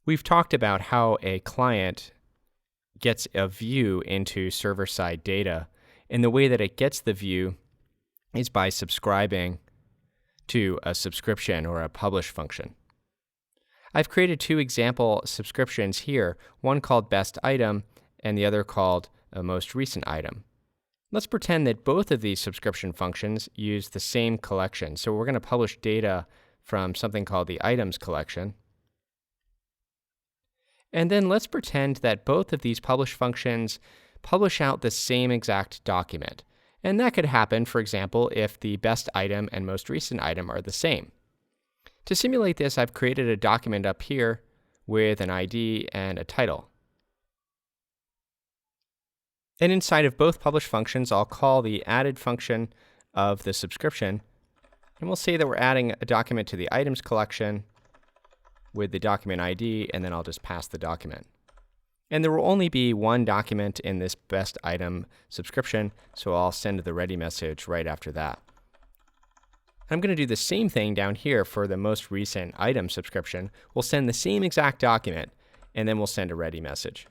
We've talked about how a client gets a view into server-side data, and the way that it gets the view is by subscribing to a subscription or a publish function. I've created two example subscriptions here, one called Best Item and the other called a Most Recent Item. Let's pretend that both of these subscription functions use the same collection. So we're going to publish data from something called the Items collection. And then let's pretend that both of these publish functions publish out the same exact document. And that could happen, for example, if the Best Item and Most Recent Item are the same. To simulate this, I've created a document up here with an ID and a title. And inside of both publish functions, I'll call the added function of the subscription, and we'll say that we're adding a document to the items collection with the document ID, and then I'll just pass the document. And there will only be one document in this Best Item subscription, so I'll send the ready message right after that. I'm going to do the same thing down here for the Most Recent Item subscription. We'll send the same exact document, and then we'll send a ready message.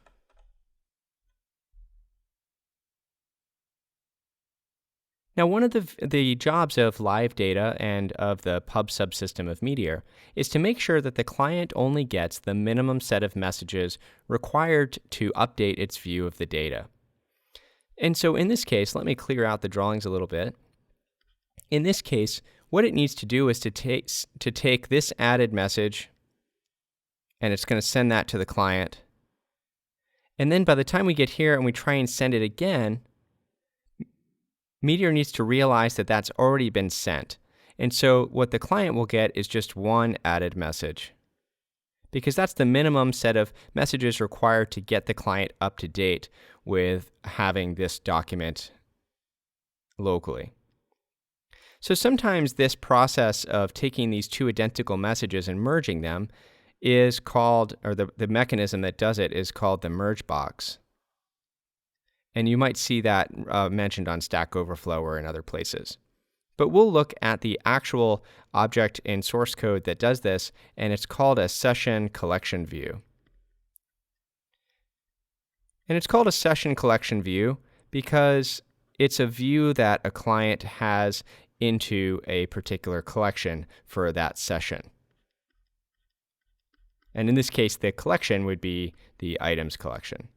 Now, one of the jobs of live data and of the pub subsystem of Meteor is to make sure that the client only gets the minimum set of messages required to update its view of the data. And so in this case, let me clear out the drawings a little bit. In this case, what it needs to do is to take this added message, and it's going to send that to the client. And then by the time we get here and we try and send it again, Meteor needs to realize that that's already been sent. And so what the client will get is just one added message, because that's the minimum set of messages required to get the client up to date with having this document locally. So sometimes this process of taking these two identical messages and merging them is called, or the mechanism that does it is called the merge box. And you might see that mentioned on Stack Overflow or in other places. But we'll look at the actual object in source code that does this, and it's called a session collection view. And it's called a session collection view because it's a view that a client has into a particular collection for that session. And in this case, the collection would be the items collection.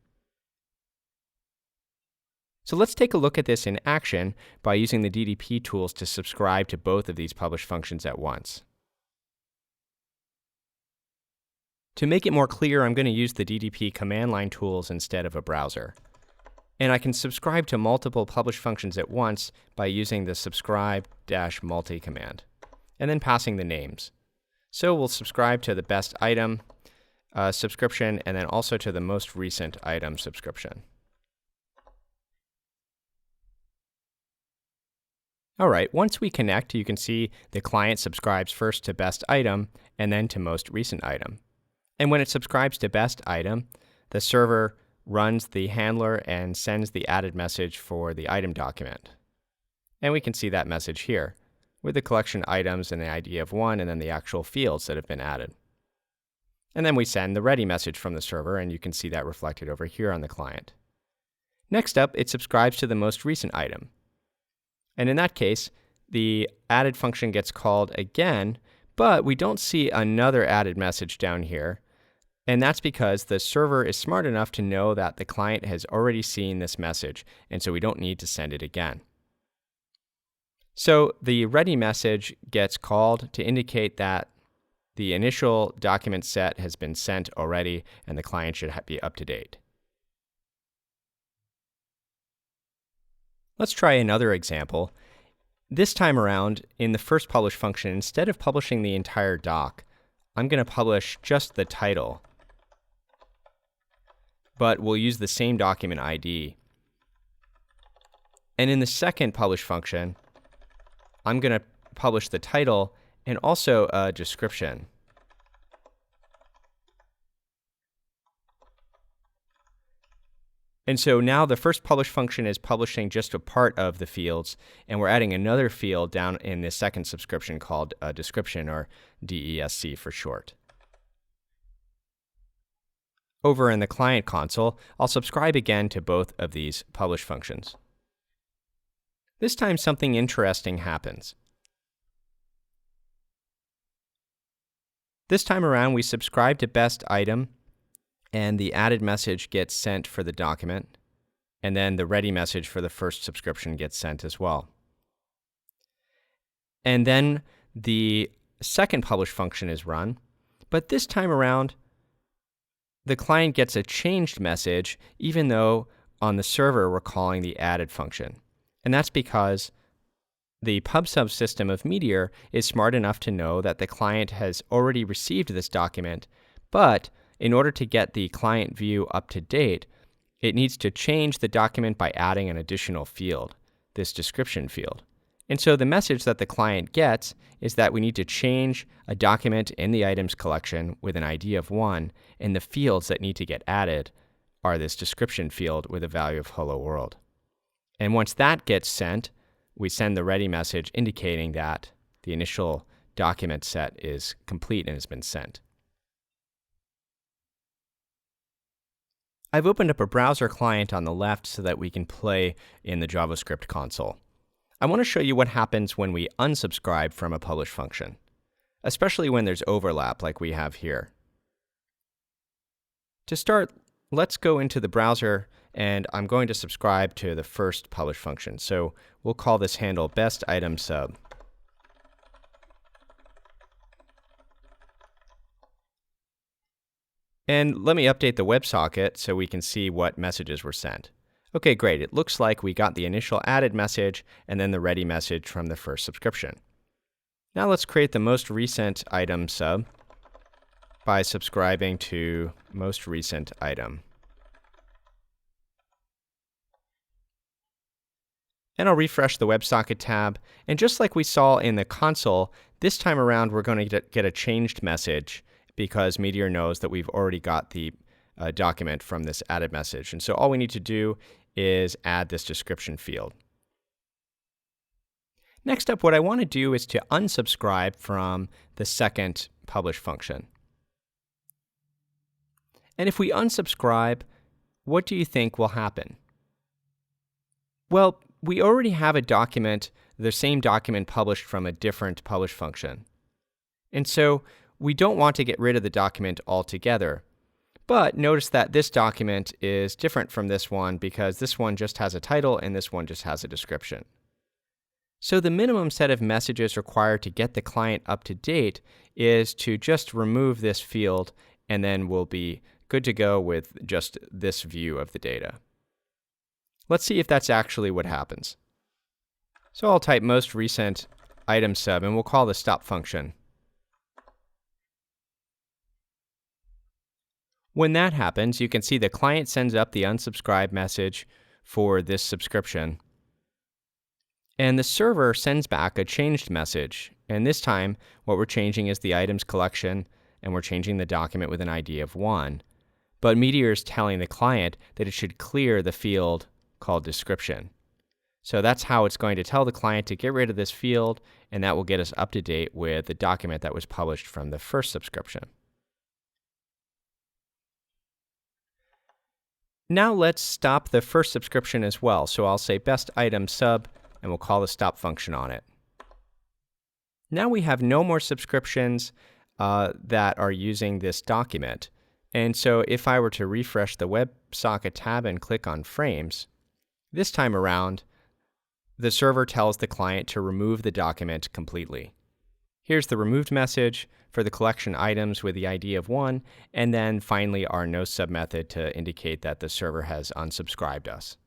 So let's take a look at this in action by using the DDP tools to subscribe to both of these publish functions at once. To make it more clear, I'm going to use the DDP command line tools instead of a browser. And I can subscribe to multiple publish functions at once by using the subscribe-multi command, and then passing the names. So we'll subscribe to the Best Item subscription, and then also to the Most Recent Item subscription. All right, once we connect, you can see the client subscribes first to Best Item and then to Most Recent Item. And when it subscribes to Best Item, the server runs the handler and sends the added message for the item document. And we can see that message here with the collection items and the ID of one and then the actual fields that have been added. And then we send the ready message from the server, and you can see that reflected over here on the client. Next up, it subscribes to the Most Recent Item. And in that case, the added function gets called again, but we don't see another added message down here. And that's because the server is smart enough to know that the client has already seen this message, and so we don't need to send it again. So the ready message gets called to indicate that the initial document set has been sent already, and the client should be up to date. Let's try another example. This time around, in the first publish function, instead of publishing the entire doc, I'm going to publish just the title. But we'll use the same document ID. And in the second publish function, I'm going to publish the title and also a description. And so now the first publish function is publishing just a part of the fields, and we're adding another field down in the second subscription called a description, or DESC for short. Over in the client console, I'll subscribe again to both of these publish functions. This time something interesting happens. This time around, we subscribe to best item, and the added message gets sent for the document, and then the ready message for the first subscription gets sent as well. And then the second publish function is run, but this time around, the client gets a changed message even though on the server we're calling the added function. And that's because the PubSub system of Meteor is smart enough to know that the client has already received this document, but in order to get the client view up to date, it needs to change the document by adding an additional field, this description field. And so the message that the client gets is that we need to change a document in the items collection with an ID of 1, and the fields that need to get added are this description field with a value of hello world. And once that gets sent, we send the ready message indicating that the initial document set is complete and has been sent. I've opened up a browser client on the left so that we can play in the JavaScript console. I want to show you what happens when we unsubscribe from a publish function, especially when there's overlap like we have here. To start, let's go into the browser, and I'm going to subscribe to the first publish function. So we'll call this handle best item sub. And let me update the WebSocket so we can see what messages were sent. Okay, great. It looks like we got the initial added message and then the ready message from the first subscription. Now let's create the most recent item sub by subscribing to most recent item. And I'll refresh the WebSocket tab. And just like we saw in the console, this time around we're going to get a changed message because Meteor knows that we've already got the document from this added message. And so all we need to do is add this description field. Next up, what I want to do is to unsubscribe from the second publish function. And if we unsubscribe, what do you think will happen? Well, we already have a document, the same document published from a different publish function. And so we don't want to get rid of the document altogether. But notice that this document is different from this one because this one just has a title and this one just has a description. So the minimum set of messages required to get the client up to date is to just remove this field, and then we'll be good to go with just this view of the data. Let's see if that's actually what happens. So I'll type most recent item sub, and we'll call the stop function. When that happens, you can see the client sends up the unsubscribe message for this subscription. And the server sends back a changed message. And this time, what we're changing is the items collection, and we're changing the document with an ID of 1. But Meteor is telling the client that it should clear the field called description. So that's how it's going to tell the client to get rid of this field, and that will get us up to date with the document that was published from the first subscription. Now let's stop the first subscription as well. So I'll say best item sub, and we'll call the stop function on it. Now we have no more subscriptions that are using this document. And so if I were to refresh the WebSocket tab and click on frames, this time around, the server tells the client to remove the document completely. Here's the removed message for the collection items with the ID of 1, and then finally our no sub method to indicate that the server has unsubscribed us.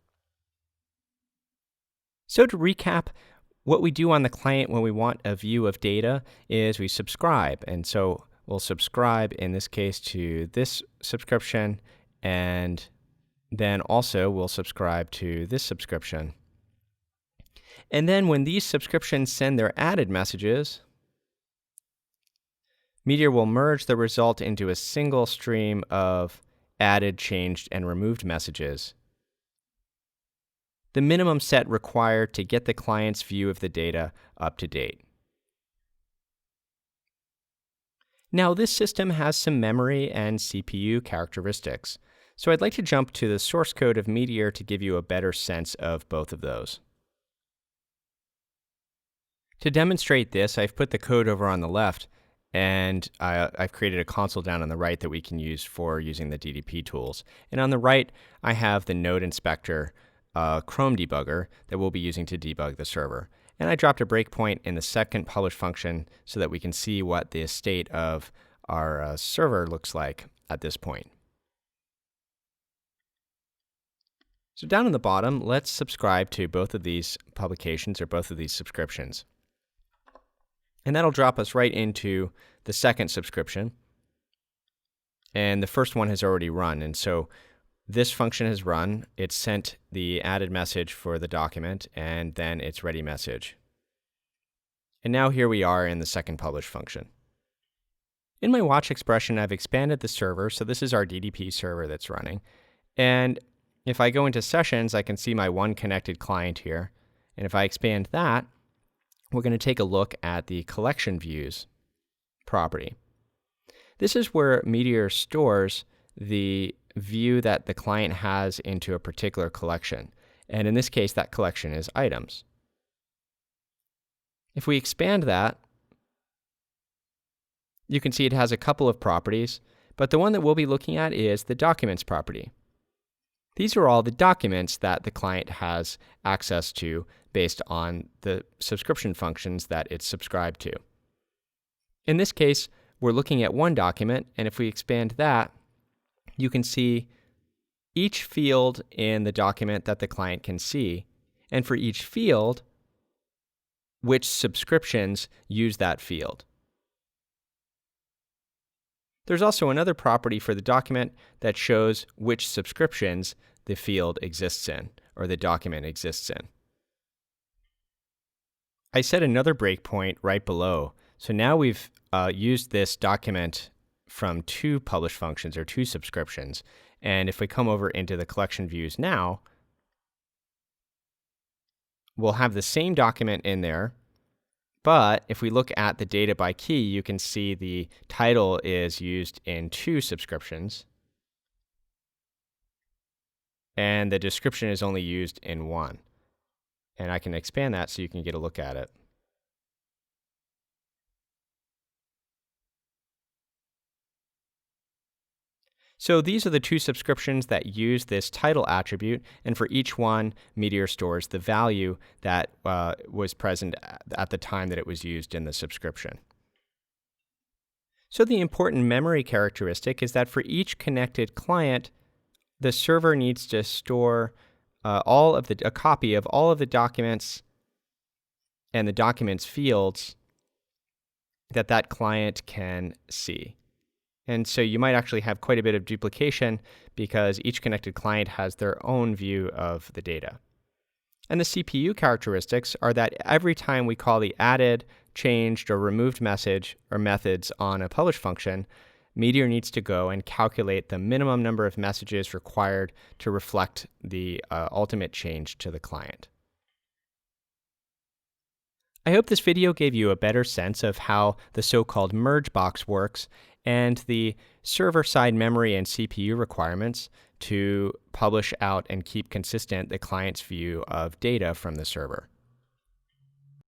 So to recap, what we do on the client when we want a view of data is we subscribe. And so we'll subscribe, in this case, to this subscription, and then also we'll subscribe to this subscription. And then when these subscriptions send their added messages, Meteor will merge the result into a single stream of added, changed, and removed messages. The minimum set required to get the client's view of the data up to date. Now, this system has some memory and CPU characteristics, so I'd like to jump to the source code of Meteor to give you a better sense of both of those. To demonstrate this, I've put the code over on the left, and I've created a console down on the right that we can use for using the DDP tools. And on the right, I have the Node Inspector Chrome debugger that we'll be using to debug the server. And I dropped a breakpoint in the second publish function so that we can see what the state of our server looks like at this point. So down on the bottom, let's subscribe to both of these publications or both of these subscriptions. And that'll drop us right into the second subscription. And the first one has already run. And so this function has run. It's sent the added message for the document, and then its ready message. And now here we are in the second publish function. In my watch expression, I've expanded the server. So this is our DDP server that's running. And if I go into sessions, I can see my one connected client here. And if I expand that, we're going to take a look at the collection views property. This is where Meteor stores the view that the client has into a particular collection. And in this case, that collection is items. If we expand that, you can see it has a couple of properties, but the one that we'll be looking at is the documents property. These are all the documents that the client has access to based on the subscription functions that it's subscribed to. In this case, we're looking at one document, and if we expand that, you can see each field in the document that the client can see, and for each field, which subscriptions use that field. There's also another property for the document that shows which subscriptions the field exists in, or the document exists in. I set another breakpoint right below. So now we've used this document from two publish functions or two subscriptions. And if we come over into the collection views now, we'll have the same document in there. But if we look at the data by key, you can see the title is used in two subscriptions, and the description is only used in one. And I can expand that so you can get a look at it. So these are the two subscriptions that use this title attribute, and for each one, Meteor stores the value that was present at the time that it was used in the subscription. So the important memory characteristic is that for each connected client, the server needs to store a copy of all of the documents and the documents fields that client can see. And so you might actually have quite a bit of duplication because each connected client has their own view of the data. And the CPU characteristics are that every time we call the added, changed, or removed message or methods on a publish function, Meteor needs to go and calculate the minimum number of messages required to reflect the ultimate change to the client. I hope this video gave you a better sense of how the so-called merge box works and the server-side memory and CPU requirements to publish out and keep consistent the client's view of data from the server.